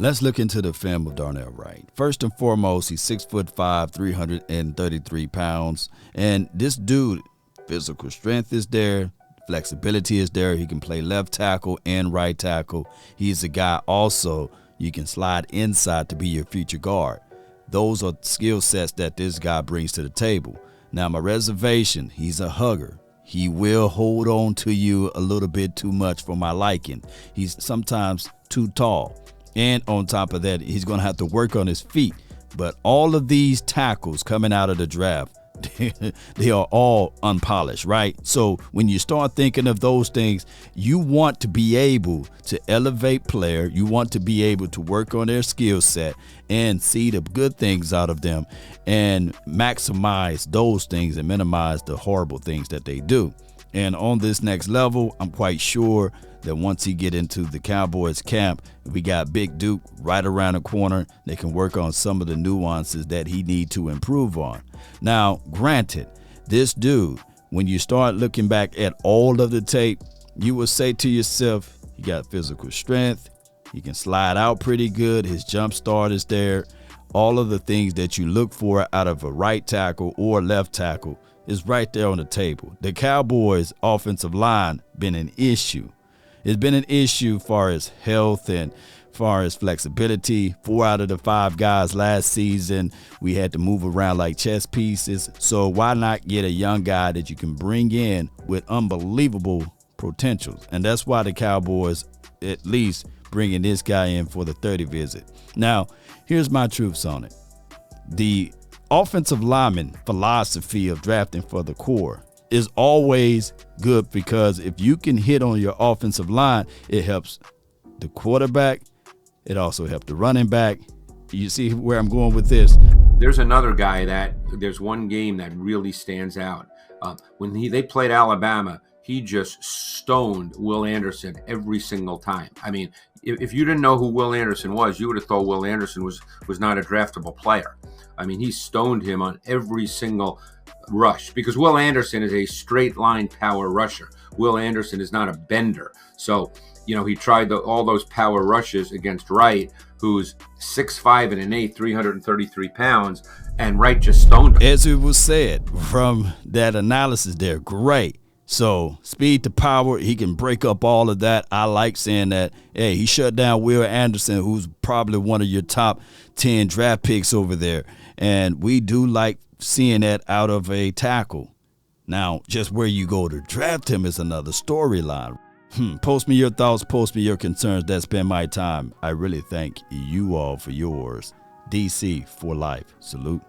Let's look into the film of Darnell Wright. First and foremost, he's 6'5", 333 pounds. And this dude, physical strength is there. Flexibility is there. He can play left tackle and right tackle. He's a guy also you can slide inside to be your future guard. Those are skill sets that this guy brings to the table. Now, my reservation, he's a hugger. He will hold on to you a little bit too much for my liking. He's sometimes too tall. And on top of that, he's going to have to work on his feet. But all of these tackles coming out of the draft, they are all unpolished, right? So when you start thinking of those things, you want to be able to elevate player. You want to be able to work on their skill set and see the good things out of them and maximize those things and minimize the horrible things that they do. And on this next level, I'm quite sure that once he get into the Cowboys camp, we got Big Duke right around the corner. They can work on some of the nuances that he need to improve on. Now, granted, this dude, when you start looking back at all of the tape, you will say to yourself, he got physical strength. He can slide out pretty good. His jump start is there. All of the things that you look for out of a right tackle or left tackle is right there on the table. The Cowboys' offensive line been an issue. It's been an issue far as health and far as flexibility. 4 out of the 5 guys last season, we had to move around like chess pieces. So why not get a young guy that you can bring in with unbelievable potentials? And that's why the Cowboys at least bringing this guy in for the 30 visit. Now, here's my truths on it. The offensive lineman philosophy of drafting for the core is always good, because if you can hit on your offensive line, it helps the quarterback. It also helps the running back. You see where I'm going with this? There's another guy there's one game that really stands out. When they played Alabama, he just stoned Will Anderson every single time. I mean, if you didn't know who Will Anderson was, you would have thought Will Anderson was not a draftable player. I mean, he stoned him on every single rush, because Will Anderson is a straight line power rusher. Will Anderson is not a bender. So, he tried all those power rushes against Wright, who's 6'5" and an 8", 333 pounds, and Wright just stoned him. As it was said from that analysis there, great. So speed to power, he can break up all of that. I like saying that, hey, he shut down Will Anderson, who's probably one of your top 10 draft picks over there. And we do like seeing that out of a tackle. Now, just where you go to draft him is another storyline. Post me your thoughts, post me your concerns. That's been my time. I really thank you all for yours. DC for life. Salute.